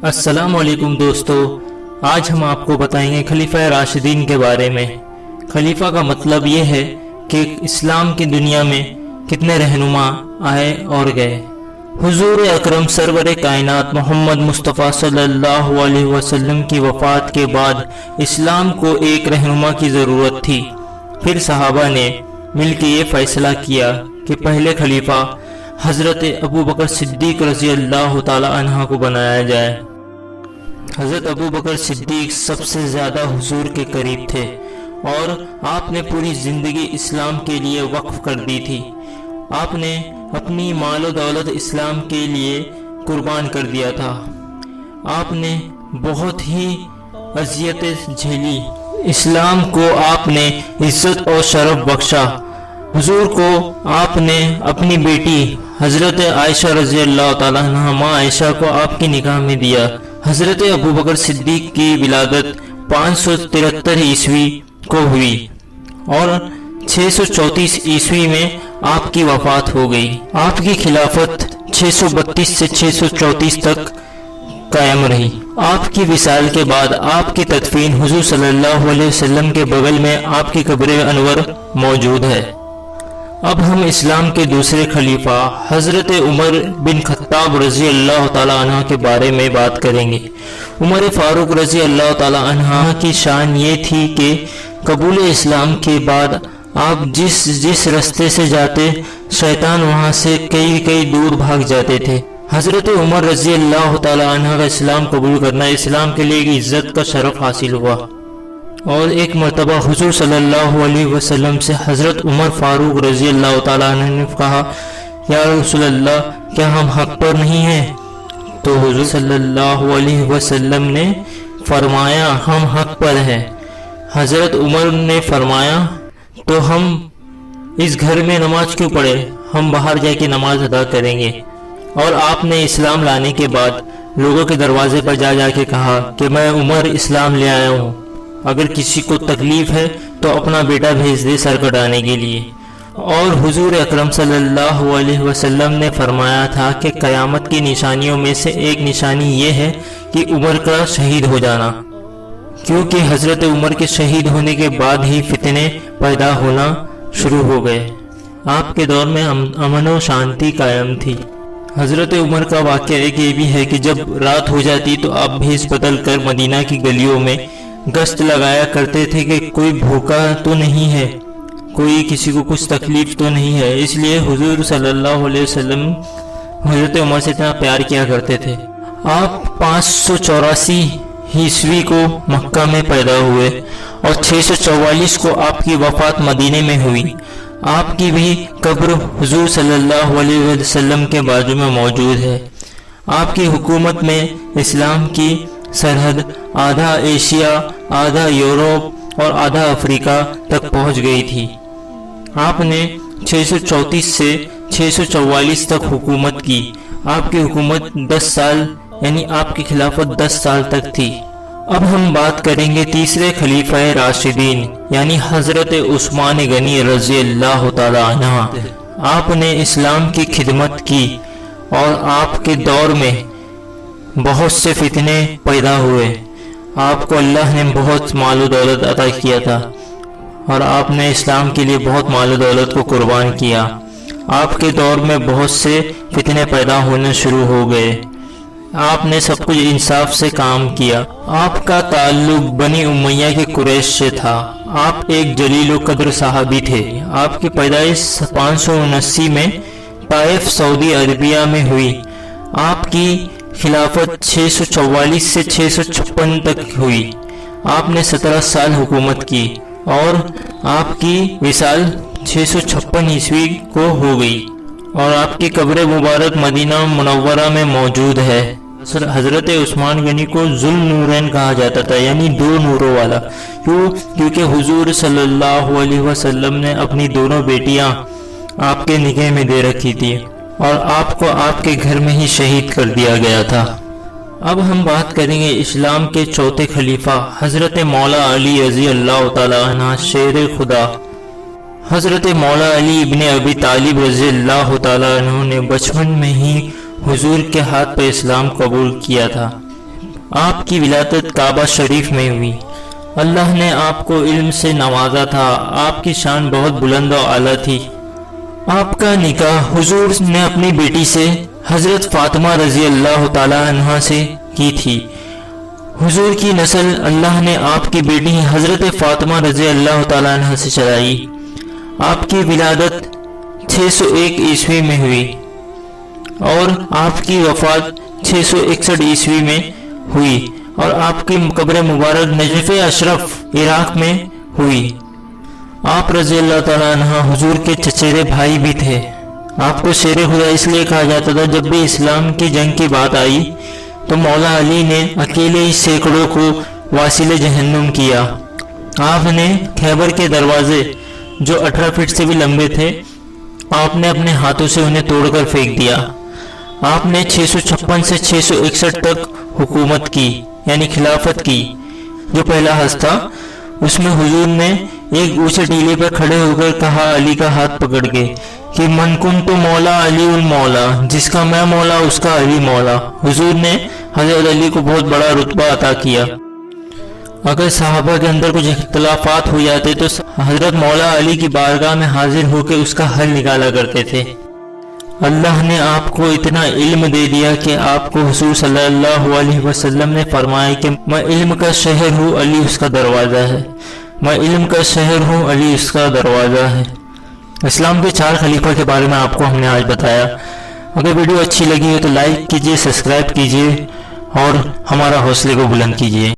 السلام علیکم دوستو، آج ہم آپ کو بتائیں گے خلیفہ راشدین کے بارے میں۔ خلیفہ کا مطلب یہ ہے کہ اسلام کی دنیا میں کتنے رہنما آئے اور گئے۔ حضور اکرم سرور کائنات محمد مصطفیٰ صلی اللہ علیہ وسلم کی وفات کے بعد اسلام کو ایک رہنما کی ضرورت تھی۔ پھر صحابہ نے مل کے یہ فیصلہ کیا کہ پہلے خلیفہ حضرت ابو بکر صدیق رضی اللہ تعالی عنہ کو بنایا جائے۔ حضرت ابو بکر صدیق سب سے زیادہ حضور کے قریب تھے اور آپ نے پوری زندگی اسلام کے لیے وقف کر دی تھی۔ آپ نے اپنی مال و دولت اسلام کے لیے قربان کر دیا تھا۔ آپ نے بہت ہی اذیتیں جھیلی، اسلام کو آپ نے عزت اور شرف بخشا۔ حضور کو آپ نے اپنی بیٹی حضرت عائشہ رضی اللہ تعالیٰ عنہ ماں عائشہ کو آپ کی نکاح میں دیا۔ حضرت ابو بکر صدیق کی ولادت 573 عیسوی کو ہوئی اور 634 عیسوی میں آپ کی وفات ہو گئی۔ آپ کی خلافت 632 سے 634 تک قائم رہی۔ آپ کی وصال کے بعد آپ کی تدفین حضور صلی اللہ علیہ وسلم کے بغل میں آپ کی قبر انور موجود ہے۔ اب ہم اسلام کے دوسرے خلیفہ حضرت عمر بن خطاب رضی اللہ تعالی عنہ کے بارے میں بات کریں گے۔ عمر فاروق رضی اللہ تعالی عنہ کی شان یہ تھی کہ قبول اسلام کے بعد آپ جس رستے سے جاتے شیطان وہاں سے کئی دور بھاگ جاتے تھے۔ حضرت عمر رضی اللہ تعالی عنہ کا اسلام قبول کرنا اسلام کے لیے عزت کا شرف حاصل ہوا، اور ایک مرتبہ حضور صلی اللہ علیہ وسلم سے حضرت عمر فاروق رضی اللہ تعالیٰ عنہ نے کہا، یا رسول اللہ، کیا ہم حق پر نہیں ہیں؟ تو حضور صلی اللہ علیہ وسلم نے فرمایا، ہم حق پر ہیں۔ حضرت عمر نے فرمایا، تو ہم اس گھر میں نماز کیوں پڑھے؟ ہم باہر جا کے نماز ادا کریں گے۔ اور آپ نے اسلام لانے کے بعد لوگوں کے دروازے پر جا کے کہا کہ میں عمر اسلام لے آیا ہوں، اگر کسی کو تکلیف ہے تو اپنا بیٹا بھیج دے سر کٹانے کے لیے۔ اور حضور اکرم صلی اللہ علیہ وسلم نے فرمایا تھا کہ قیامت کی نشانیوں میں سے ایک نشانی یہ ہے کہ عمر کا شہید ہو جانا، کیونکہ حضرت عمر کے شہید ہونے کے بعد ہی فتنے پیدا ہونا شروع ہو گئے۔ آپ کے دور میں امن و شانتی قائم تھی۔ حضرت عمر کا واقعہ ایک یہ بھی ہے کہ جب رات ہو جاتی تو آپ بھیس بدل کر مدینہ کی گلیوں میں گشت لگایا کرتے تھے کہ کوئی بھوکا تو نہیں ہے، کوئی کسی کو کچھ تکلیف تو نہیں ہے۔ اس لیے حضور صلی اللہ علیہ وسلم حضرت عمر سے اتنا پیار کیا کرتے تھے۔ آپ 584 عیسوی کو مکہ میں پیدا ہوئے اور 644 کو آپ کی وفات مدینے میں ہوئی۔ آپ کی بھی قبر حضور صلی اللہ علیہ وسلم کے بازو میں موجود ہے۔ آپ کی حکومت میں اسلام کی سرحد آدھا ایشیا، آدھا یورپ اور آدھا افریقہ تک پہنچ گئی تھی۔ آپ نے 634 سے 644 تک حکومت کی۔ آپ کی حکومت 10 سال یعنی آپ کی خلافت 10 سال تک تھی۔ اب ہم بات کریں گے تیسرے خلیفہ راشدین یعنی حضرت عثمان غنی رضی اللہ تعالی عنہ۔ آپ نے اسلام کی خدمت کی اور آپ کے دور میں بہت سے فتنے پیدا ہوئے۔ آپ کو اللہ نے بہت مال و دولت عطا کیا تھا اور آپ نے اسلام کے لیے بہت مال و دولت کو قربان کیا۔ آپ کے دور میں بہت سے فتنے پیدا ہونے شروع ہو گئے۔ آپ نے سب کچھ انصاف سے کام کیا۔ آپ کا تعلق بنی امیہ کے قریش سے تھا۔ آپ ایک جلیل و قدر صحابی تھے۔ آپ کی پیدائش 579 میں طائف سعودی عربیہ میں ہوئی۔ آپ کی خلافت 644 سے 656 تک ہوئی۔ آپ نے 17 سال حکومت کی اور آپ کی وصال 656 عیسوی کو ہو گئی اور آپ کی قبر مبارک مدینہ منورہ میں موجود ہے۔ حضرت عثمان غنی کو ذو النورین کہا جاتا تھا، یعنی 2 نوروں والا، کیونکہ حضور صلی اللہ علیہ وسلم نے اپنی دونوں بیٹیاں آپ کے نکاح میں دے رکھی تھی اور آپ کو آپ کے گھر میں ہی شہید کر دیا گیا تھا۔ اب ہم بات کریں گے اسلام کے چوتھے خلیفہ حضرت مولا علی رضی اللہ تعالی عنہ شیر خدا۔ حضرت مولا علی ابن ابی طالب رضی اللہ تعالی عنہ نے بچپن میں ہی حضور کے ہاتھ پہ اسلام قبول کیا تھا۔ آپ کی ولادت کعبہ شریف میں ہوئی۔ اللہ نے آپ کو علم سے نوازا تھا، آپ کی شان بہت بلند و اعلیٰ تھی۔ آپ کا نکاح حضور نے اپنی بیٹی سے حضرت فاطمہ رضی اللہ تعالیٰ عنہ سے کی تھی۔ حضور کی نسل اللہ نے آپ کی بیٹی حضرت فاطمہ رضی اللہ تعالیٰ عنہ سے چلائی۔ آپ کی ولادت 601 عیسوی میں ہوئی اور آپ کی وفات 661 عیسوی میں ہوئی، اور آپ کی قبر مبارک نجف اشرف عراق میں ہوئی۔ آپ رضی اللہ تعالیٰ عنہ حضور کے چچیرے بھائی بھی تھے۔ آپ کو شیر خدا اس لیے کہا جاتا تھا، جب بھی اسلام کی جنگ کی بات آئی تو مولا علی نے اکیلے ہی سینکڑوں کو واصل جہنم کیا۔ آپ نے خیبر کے دروازے جو 18 فٹ سے بھی لمبے تھے، آپ نے اپنے ہاتھوں سے انہیں توڑ کر پھینک دیا۔ آپ نے 656 سے 661 تک حکومت کی، یعنی خلافت کی۔ جو پہلا حج تھا اس میں حضور نے ایک اونچے ٹیلے پر کھڑے ہو کر کہا علی کا ہاتھ پکڑ کے کہ من کن تو مولا علی المولا، جس کا میں مولا اس کا علی مولا۔ حضور نے حضرت علی کو بہت بڑا رتبہ عطا کیا۔ اگر صحابہ کے اندر کچھ اختلافات ہو جاتے تو حضرت مولا علی کی بارگاہ میں حاضر ہو کے اس کا حل نکالا کرتے تھے۔ اللہ نے آپ کو اتنا علم دے دیا کہ آپ کو حضور صلی اللہ علیہ وسلم نے فرمایا کہ میں علم کا شہر ہوں، علی اس کا دروازہ ہے۔ میں علم کا شہر ہوں، علی اس کا دروازہ ہے۔ اسلام کے 4 خلیفہ کے بارے میں آپ کو ہم نے آج بتایا۔ اگر ویڈیو اچھی لگی ہو تو لائک کیجئے، سبسکرائب کیجئے اور ہمارا حوصلے کو بلند کیجئے۔